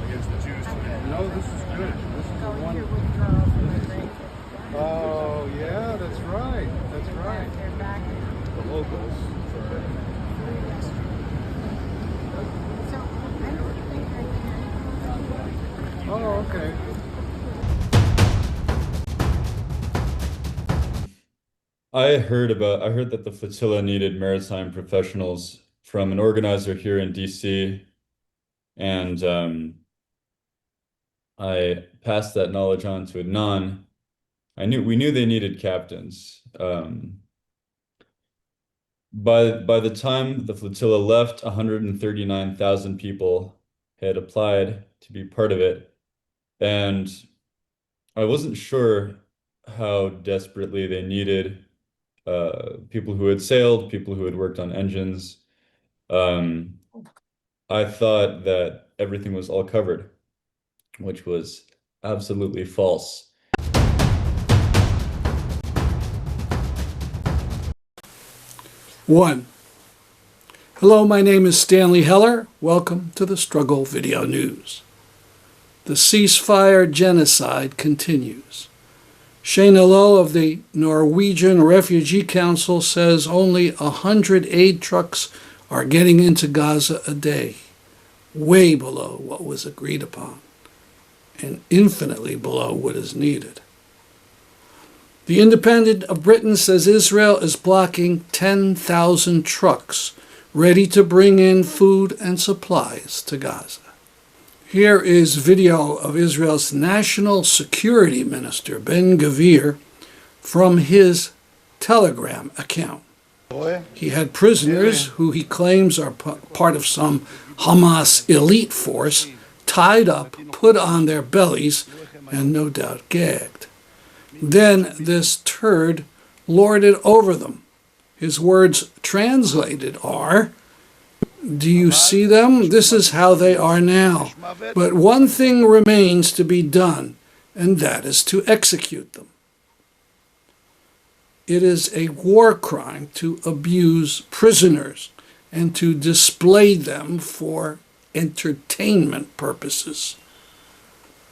against the Jews today. No, this is good. This is the one. Oh, yeah, that's right. That's right. The locals. Oh, okay. I heard that the flotilla needed maritime professionals from an organizer here in DC, and I passed that knowledge on to Adnaan. We knew they needed captains. By the time the flotilla left, 139,000 people had applied to be part of it, and I wasn't sure how desperately they needed people who had sailed, people who had worked on engines. I thought that everything was all covered, which was absolutely false. One. Hello, my name is Stanley Heller. Welcome to the Struggle Video News. The ceasefire genocide continues. Shana Lowe of the Norwegian Refugee Council says only 100 aid trucks are getting into Gaza a day, way below what was agreed upon, and infinitely below what is needed. The Independent of Britain says Israel is blocking 10,000 trucks ready to bring in food and supplies to Gaza. Here is video of Israel's National Security Minister, Ben-Gvir, from his Telegram account. He had prisoners who he claims are part of some Hamas elite force tied up, put on their bellies, and no doubt gagged. Then this turd lorded over them. His words translated are, "Do you see them? This is how they are now. But one thing remains to be done, and that is to execute them." It is a war crime to abuse prisoners and to display them for entertainment purposes.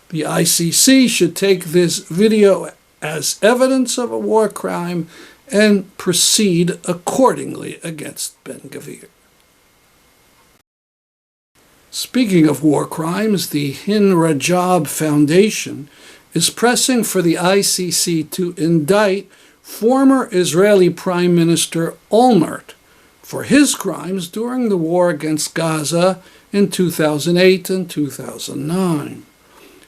The ICC should take this video as evidence of a war crime and proceed accordingly against Ben-Gvir. Speaking of war crimes, the Hin Rajab Foundation is pressing for the ICC to indict former Israeli Prime Minister Olmert for his crimes during the war against Gaza in 2008 and 2009.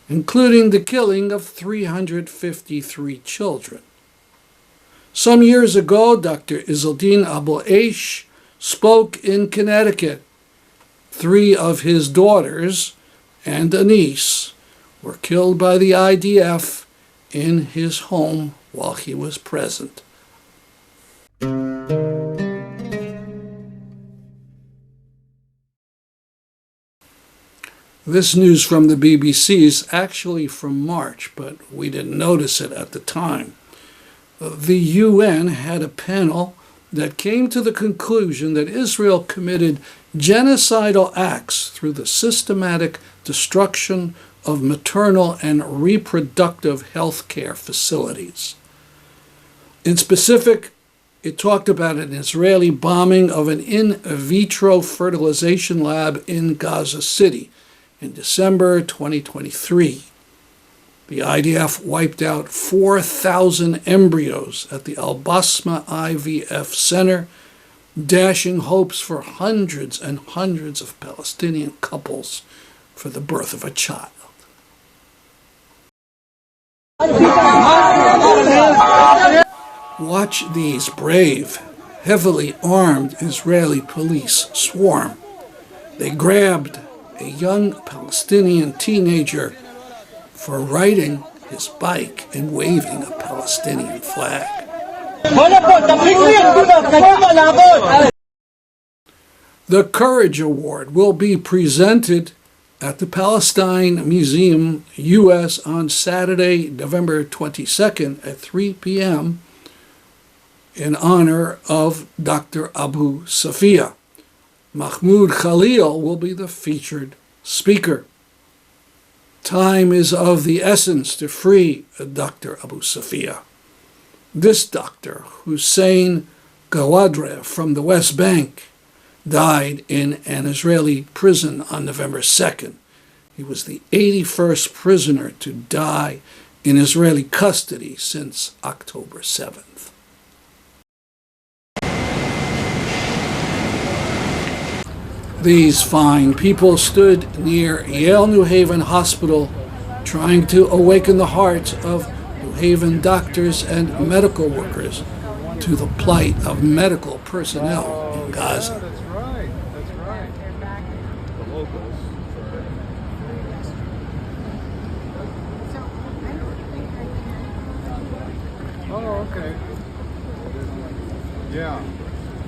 Including the killing of 353 children. Some years ago, Dr. Izzeldin Abu Aish spoke in Connecticut. 3 of his daughters and a niece were killed by the IDF in his home while he was present. This news from the BBC is actually from March, but we didn't notice it at the time. The UN had a panel that came to the conclusion that Israel committed genocidal acts through the systematic destruction of maternal and reproductive health care facilities. In specific, it talked about an Israeli bombing of an in vitro fertilization lab in Gaza City in December 2023. The IDF wiped out 4,000 embryos at the Al Basma IVF Center, dashing hopes for hundreds and hundreds of Palestinian couples for the birth of a child. Watch these brave, heavily armed Israeli police swarm. They grabbed a young Palestinian teenager for riding his bike and waving a Palestinian flag. The Courage Award will be presented at the Palestine Museum, U.S. on Saturday, November 22nd at 3 p.m. in honor of Dr. Abu Safiya. Mahmoud Khalil will be the featured speaker. Time is of the essence to free Dr. Abu Safiya. This doctor, Hussein Gawadre from the West Bank, died in an Israeli prison on November 2nd. He was the 81st prisoner to die in Israeli custody since October 7th. These fine people stood near Yale New Haven Hospital trying to awaken the hearts of New Haven doctors and medical workers to the plight of medical personnel in Gaza. Yeah, that's right. That's right. The locals. Oh, okay. Yeah.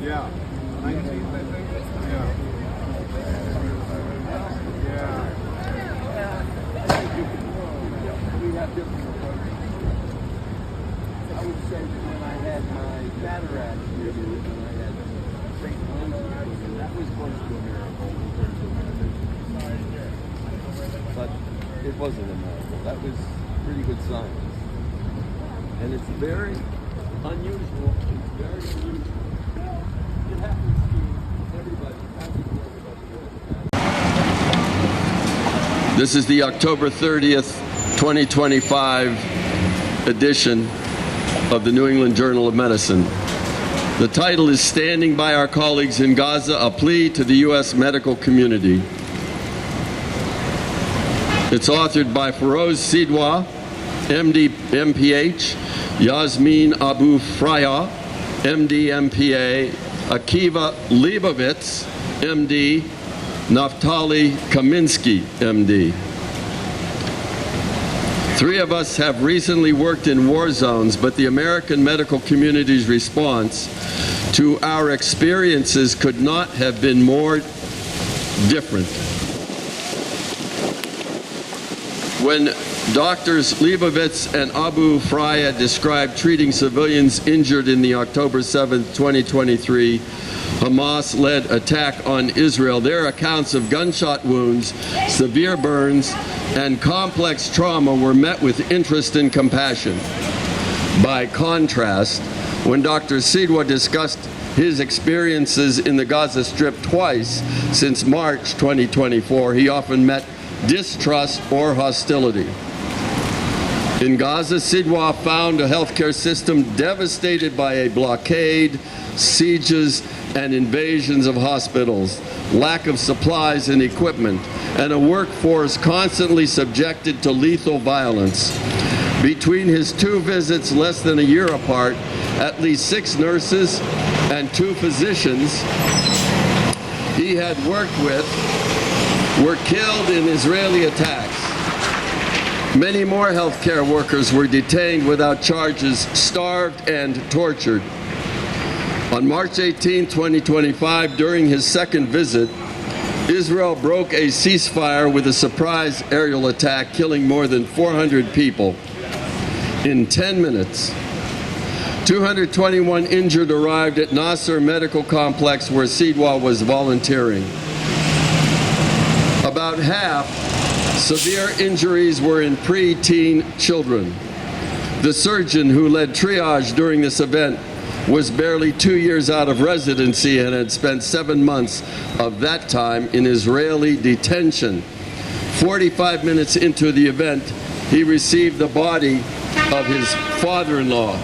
Yeah. 19th, I think. Yeah. Yeah. We have different approaches. I would say that when I had my cataract removed, when I had St. Louis, that was close to a miracle in terms of meditation. But it wasn't a miracle. That was pretty good science. And it's very unusual. It's very unusual. It happens to everybody. This is the October 30th, 2025 edition of the New England Journal of Medicine. The title is Standing by Our Colleagues in Gaza, a Plea to the U.S. Medical Community. It's authored by Feroz Sidwa, MD, MPH, Yasmin Abu Fraya, MD, MPA, Akiva Leibovitz, MD, Naftali Kaminsky, MD. Three of us have recently worked in war zones, but the American medical community's response to our experiences could not have been more different. When Doctors Leibovitz and Abu Fraya described treating civilians injured in the October 7, 2023 Hamas-led attack on Israel, their accounts of gunshot wounds, severe burns, and complex trauma were met with interest and compassion. By contrast, when Dr. Sidwa discussed his experiences in the Gaza Strip twice since March 2024, he often met distrust or hostility. In Gaza, Sidwa found a healthcare system devastated by a blockade, sieges, and invasions of hospitals, lack of supplies and equipment, and a workforce constantly subjected to lethal violence. Between his two visits less than a year apart, at least 6 nurses and 2 physicians he had worked with were killed in Israeli attacks. Many more healthcare workers were detained without charges, starved, and tortured. On March 18, 2025, during his second visit, Israel broke a ceasefire with a surprise aerial attack, killing more than 400 people. In 10 minutes, 221 injured arrived at Nasser Medical Complex where Sidwa was volunteering. About half severe injuries were in pre-teen children. The surgeon who led triage during this event was barely 2 years out of residency and had spent 7 months of that time in Israeli detention. 45 minutes into the event, he received the body of his father-in-law.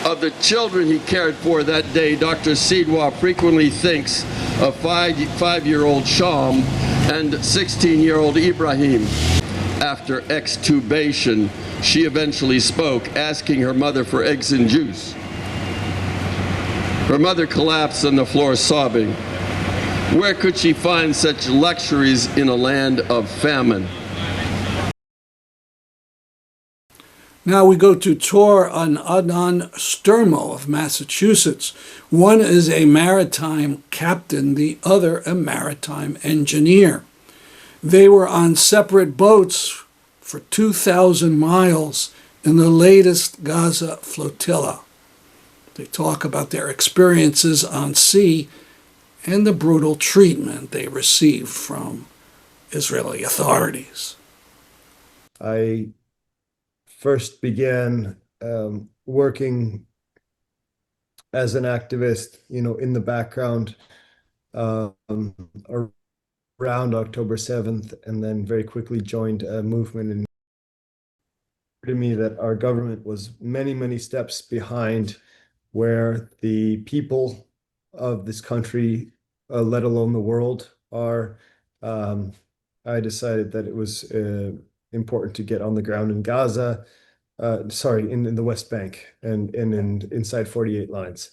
Of the children he cared for that day, Dr. Sidwa frequently thinks of 5-year-old Sham and 16-year-old Ibrahim. After extubation, she eventually spoke, asking her mother for eggs and juice. Her mother collapsed on the floor sobbing. Where could she find such luxuries in a land of famine? Now we go to Tor and Adnaan Sturmo of Massachusetts. One is a maritime captain, the other a maritime engineer. They were on separate boats for 2,000 miles in the latest Gaza flotilla. They talk about their experiences on sea and the brutal treatment they received from Israeli authorities. I first began working as an activist, in the background um, around October 7th, and then very quickly joined a movement in to me that our government was many, many steps behind where the people of this country, let alone the world, are. Um, I decided that it was important to get on the ground in Gaza, sorry, in the West Bank and inside 48 lines.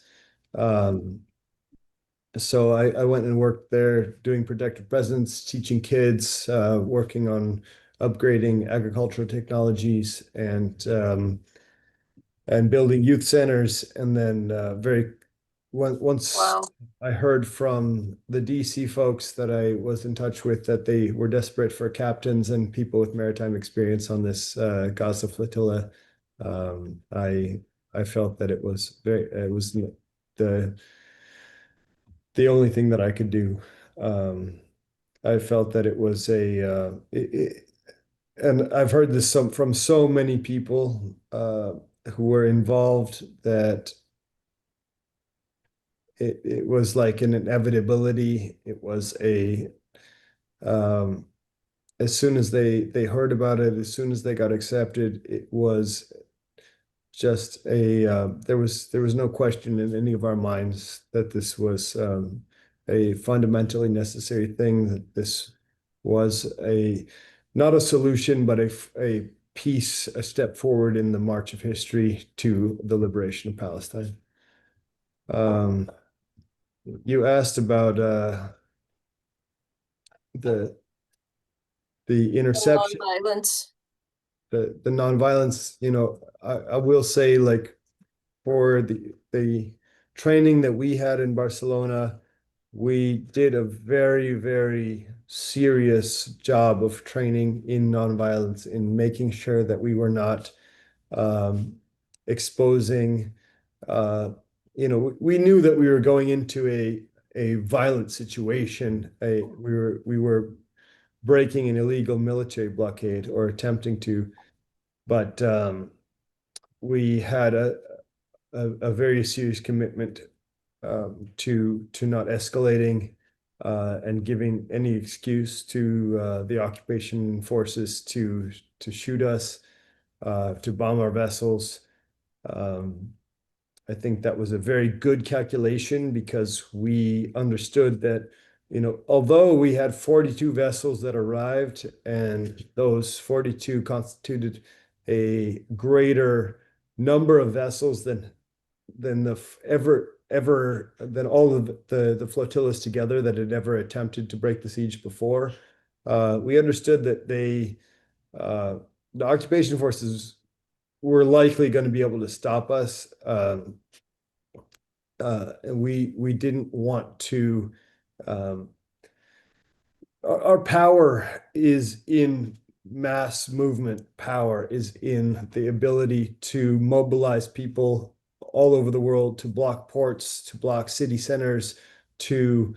So I went and worked there doing protective presence, teaching kids, working on upgrading agricultural technologies and building youth centers. And then once Wow. I heard from the DC folks that I was in touch with that they were desperate for captains and people with maritime experience on this Gaza flotilla, I felt that it was the only thing that I could do. I felt that it was and I've heard this from so many people who were involved that it was like an inevitability. It was um, as soon as they heard about it, as soon as they got accepted, it was just there was no question in any of our minds that this was a fundamentally necessary thing, that this was not a solution, but a piece, a step forward in the march of history to the liberation of Palestine. You asked about the interception, Nonviolence. the nonviolence. I will say, like, for the training that we had in Barcelona, we did a very, very serious job of training in nonviolence, in making sure that we were not exposing. We knew that we were going into a violent situation. We were breaking an illegal military blockade, or attempting to, but we had a very serious commitment to not escalating and giving any excuse to the occupation forces to shoot us, to bomb our vessels. I think that was a very good calculation, because we understood that, although we had 42 vessels that arrived, and those 42 constituted a greater number of vessels than than all of the flotillas together that had ever attempted to break the siege before. We understood that the occupation forces were likely going to be able to stop us. And we didn't want to. Our power is in mass movement. Power is in the ability to mobilize people all over the world, to block ports, to block city centers, to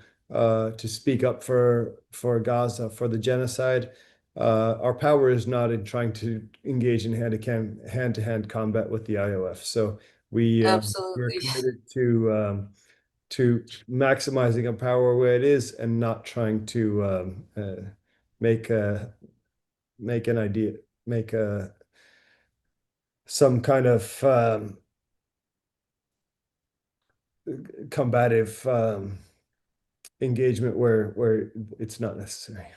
speak up for Gaza, for the genocide. Our power is not in trying to engage in hand-to-hand combat with the IOF. So we're Absolutely. committed to maximizing our power where it is, and not trying to make an idea, make some kind of combative engagement where it's not necessary.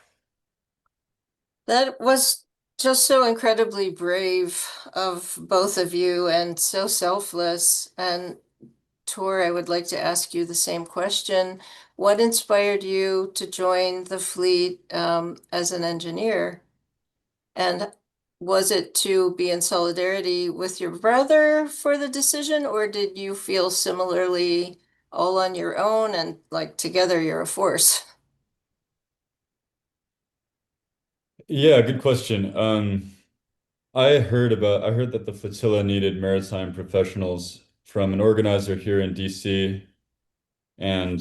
That was just so incredibly brave of both of you, and so selfless. And Tor, I would like to ask you the same question. What inspired you to join the fleet as an engineer? And was it to be in solidarity with your brother for the decision, or did you feel similarly all on your own and like together you're a force? Yeah, good question. I heard that the flotilla needed maritime professionals from an organizer here in DC, and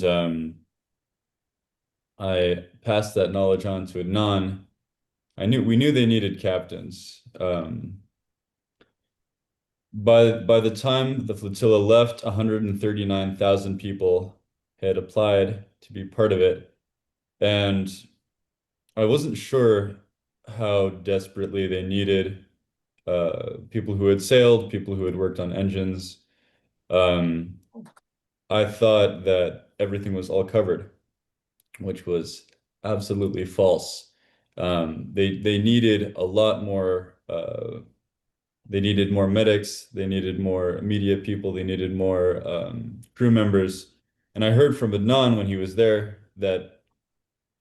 I passed that knowledge on to Adnaan. We knew they needed captains. By the time the flotilla left, 139,000 people had applied to be part of it, and I wasn't sure how desperately they needed people who had sailed, people who had worked on engines. Um, I thought that everything was all covered, which was absolutely false. They needed a lot more. They needed more medics. They needed more media people. They needed more crew members. And I heard from Adnan when he was there that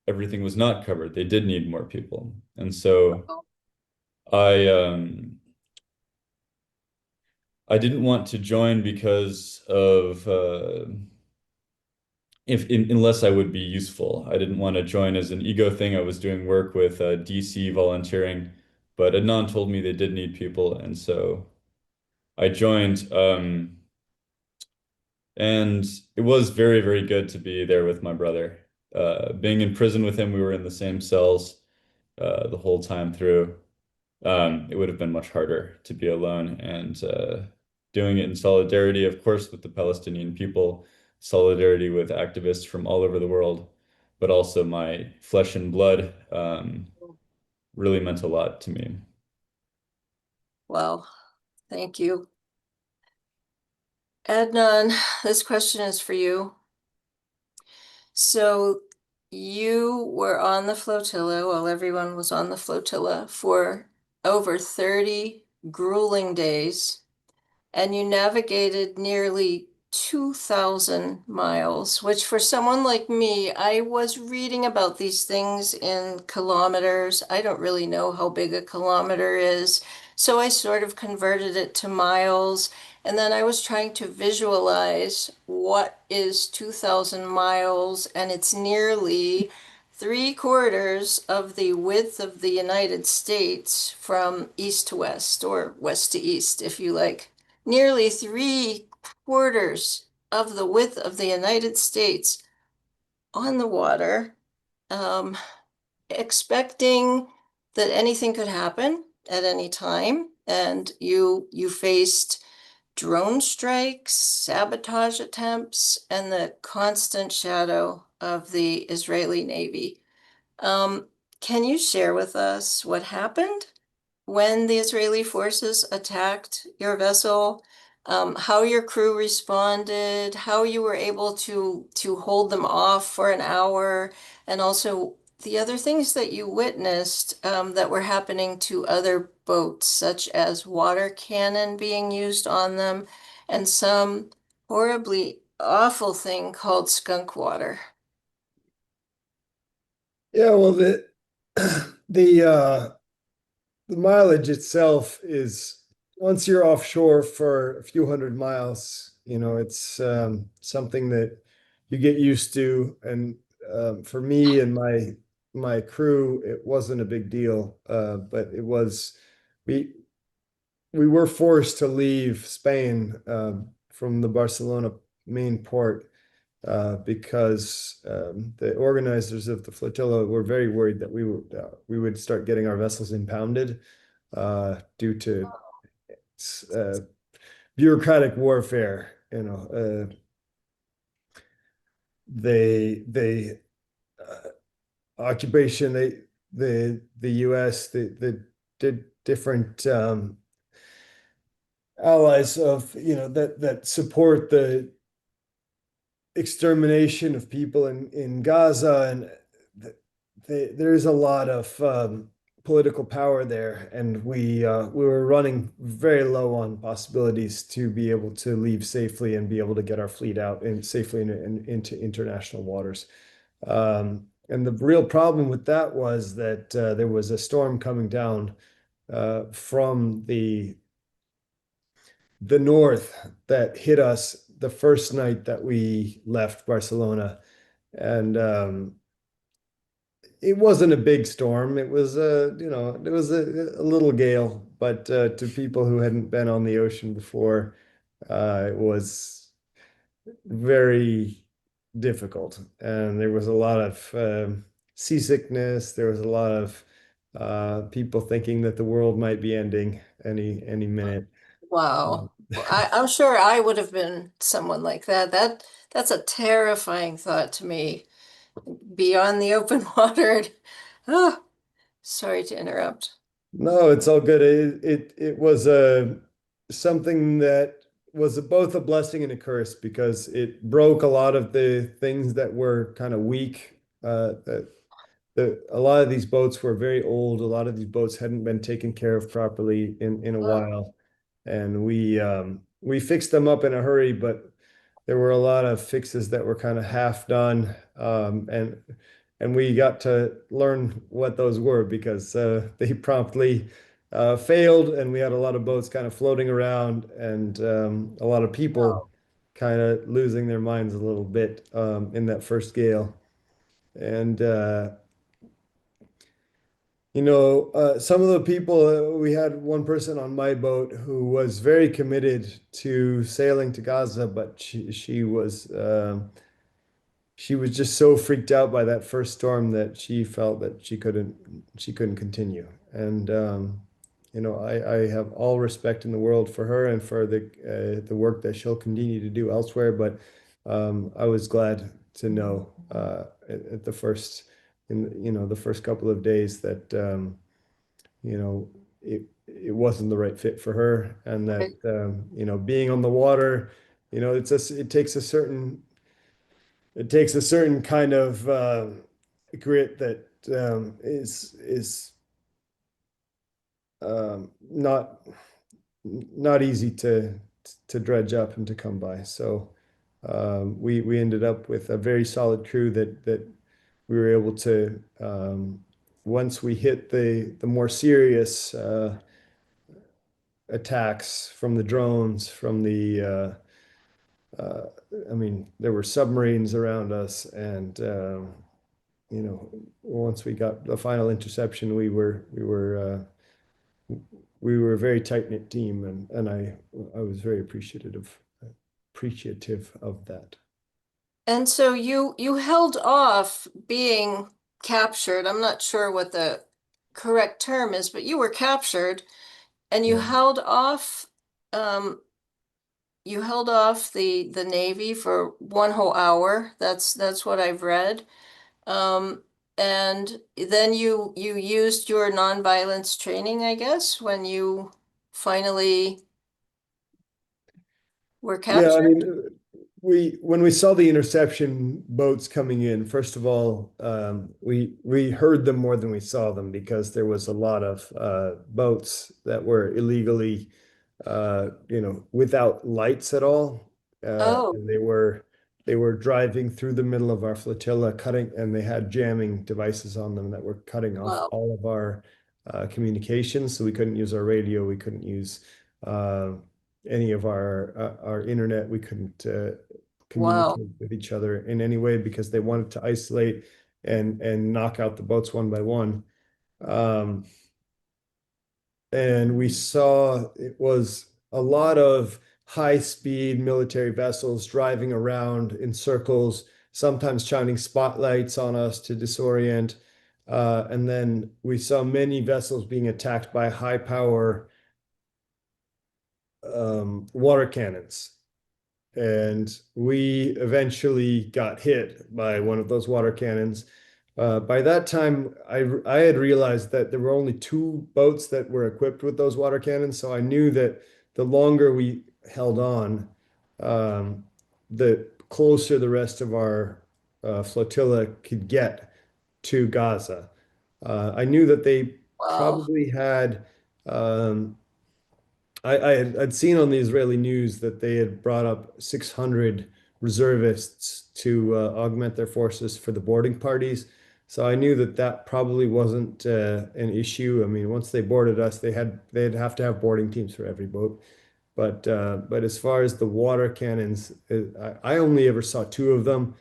everything was not covered. They did need more people. And so I I didn't want to join because of unless I would be useful. I didn't want to join as an ego thing. I was doing work with DC volunteering, but Adnan told me they did need people, and so I joined. And it was very, very good to be there with my brother. Being in prison with him, we were in the same cells the whole time through. It would have been much harder to be alone and doing it in solidarity, of course, with the Palestinian people, solidarity with activists from all over the world, but also my flesh and blood really meant a lot to me. Well, thank you. Adnan, this question is for you. So you were on the flotilla while everyone was on the flotilla for over 30 grueling days, and you navigated nearly 2,000 miles, which for someone like me, I was reading about these things in kilometers. I don't really know how big a kilometer is, so I sort of converted it to miles. And then I was trying to visualize what is 2,000 miles, and it's nearly 3/4 of the width of the United States from east to west, or west to east, if you like. Nearly 3/4 of the width of the United States on the water, um, expecting that anything could happen at any time. And you faced drone strikes, sabotage attempts, and the constant shadow of the Israeli Navy. Can you share with us what happened when the Israeli forces attacked your vessel, how your crew responded, how you were able to hold them off for an hour, and also the other things that you witnessed that were happening to other boats, such as water cannon being used on them, and some horribly awful thing called skunk water. Yeah, well, the the mileage itself is once you're offshore for a few hundred miles, it's something that you get used to. And for me and my crew, it wasn't a big deal, but it was we we were forced to leave Spain from the Barcelona main port because the organizers of the flotilla were very worried that we would start getting our vessels impounded due to uh, bureaucratic warfare. They occupation. The U.S. the did different allies of that support the extermination of people in Gaza, and there's a lot of political power there, and we were running very low on possibilities to be able to leave safely and be able to get our fleet out and safely into international waters. And the real problem with that was that there was a storm coming down from the north that hit us the first night that we left Barcelona. And it wasn't a big storm. It was a little gale, but to people who hadn't been on the ocean before, it was very difficult, and there was a lot of seasickness. There was a lot of people thinking that the world might be ending any minute. Wow. Well, I'm sure I would have been someone like that. That's a terrifying thought to me. Be on the open water. Oh, sorry to interrupt. No, it's all good. It was something that was both a blessing and a curse because it broke a lot of the things that were kind of weak. A lot of these boats were very old. A lot of these boats hadn't been taken care of properly in a Oh, while, and we fixed them up in a hurry, but there were a lot of fixes that were kind of half done, and we got to learn what those were because they promptly failed, and we had a lot of boats kind of floating around, and a lot of people kind of losing their minds a little bit in that first gale. And some of the people, we had one person on my boat who was very committed to sailing to Gaza, but she was just so freaked out by that first storm that she felt that she couldn't continue. And I have all respect in the world for her and for the work that she'll continue to do elsewhere. But I was glad to know at the first in the first couple of days that you know it wasn't the right fit for her, and that right. being on the water, it takes a certain kind of grit that is not easy to dredge up and to come by. So we ended up with a very solid crew that we were able to once we hit the more serious attacks from the drones, from uh, I mean, there were submarines around us, and once we got the final interception, we were a very tight-knit team, and I was very appreciative of that. And so you held off being captured. I'm not sure what the correct term is, but you were captured and Yeah. um you held off the Navy for one whole hour. That's what I've read. Um and then you used your nonviolence training, I guess, when you finally were Yeah, I captured. mean, when we saw the interception boats coming in, first of all, we heard them more than we saw them because there was a lot of boats that were illegally, without lights at all, Oh, and they were driving through the middle of our flotilla, and they had jamming devices on them that were cutting off wow. all of our communications, so we couldn't use our radio, we couldn't use uh, any of our internet. We couldn't Wow. communicate with each other in any way because they wanted to isolate and knock out the boats one by one. Um, and we saw it was a lot of high-speed military vessels driving around in circles, sometimes shining spotlights on us to disorient. And then we saw many vessels being attacked by high-power water cannons. And we eventually got hit by one of those water cannons. By that time, I had realized that there were only two boats that were equipped with those water cannons, so I knew that the longer we held on, um, the closer the rest of our flotilla could get to Gaza. I knew that they Wow. probably had I'd seen on the Israeli news that they had brought up 600 reservists to augment their forces for the boarding parties. So I knew that that probably wasn't an issue. I mean, once they boarded us, they'd have to have boarding teams for every boat. But as far as the water cannons, I only ever saw two of them,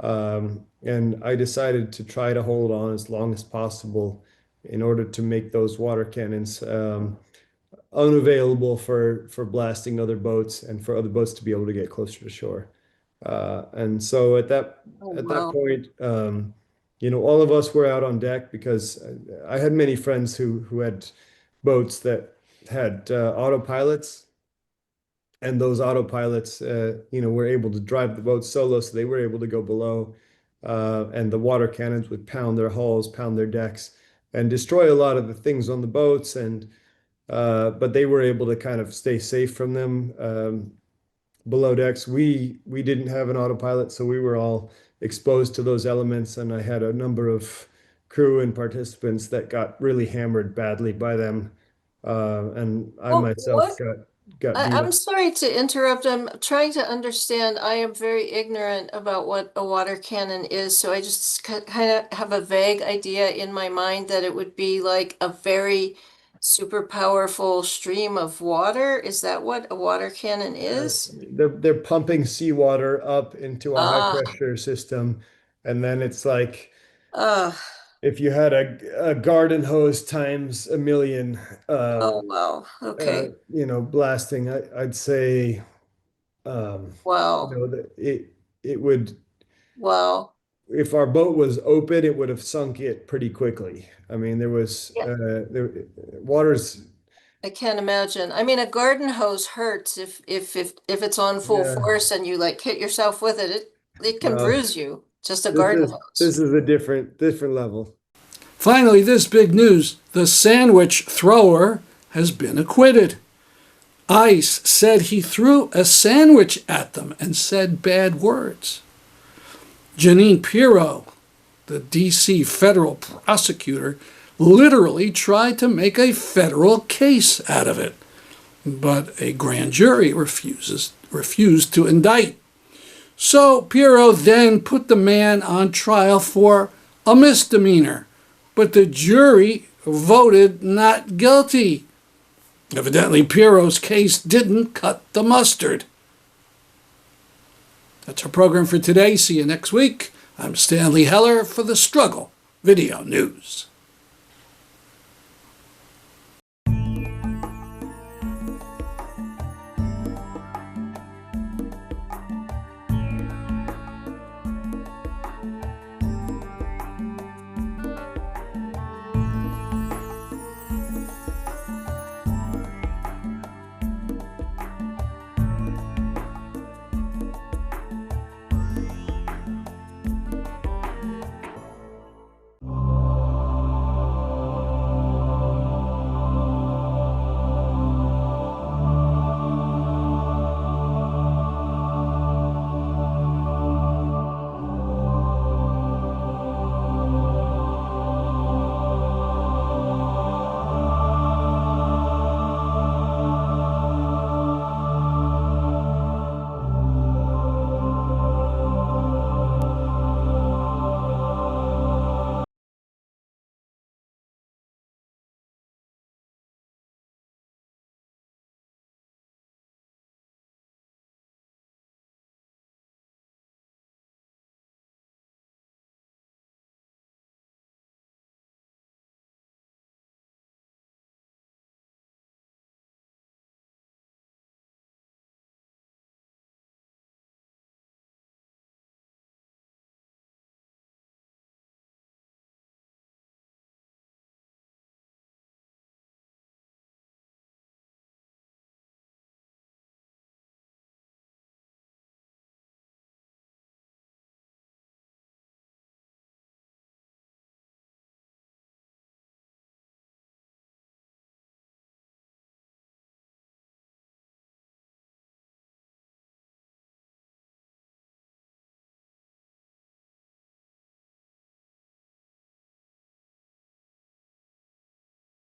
and I decided to try to hold on as long as possible in order to make those water cannons. Unavailable for blasting other boats and for other boats to be able to get closer to shore. And so at that Oh, at that wow. point, all of us were out on deck because I had many friends who had boats that had autopilots, and those autopilots, were able to drive the boat solo, so they were able to go below, and the water cannons would pound their hulls, pound their decks, and destroy a lot of the things on the boats. And but they were able to kind of stay safe from them. Below decks, we didn't have an autopilot, so we were all exposed to those elements, and I had a number of crew and participants that got really hammered badly by them, and I Well, myself what got beat I'm up. sorry to interrupt. I'm trying to understand. I am very ignorant about what a water cannon is, so I just kind of have a vague idea in my mind that it would be like a very super powerful stream of water. Is that what a water cannon is? They're pumping seawater up into a high Ah, pressure system, and then it's like uh, if you had a garden hose times a million, oh, wow. Okay. blasting. I'd say, Wow. that it would, Wow. if our boat was open, it would have sunk it pretty quickly. I mean, Yeah, water's, I can't imagine. I mean, a garden hose hurts if it's on full yeah. force and you like hit yourself with it. It can Well, bruise you. Just a this garden is hose. this is a different level. Finally, this big news: the sandwich thrower has been acquitted. ICE said he threw a sandwich at them and said bad words. Janine Pirro, the D.C. federal prosecutor, literally tried to make a federal case out of it, but a grand jury refused to indict. So Pirro then put the man on trial for a misdemeanor, but the jury voted not guilty. Evidently, Pirro's case didn't cut the mustard. That's our program for today. See you next week. I'm Stanley Heller for the Struggle Video News.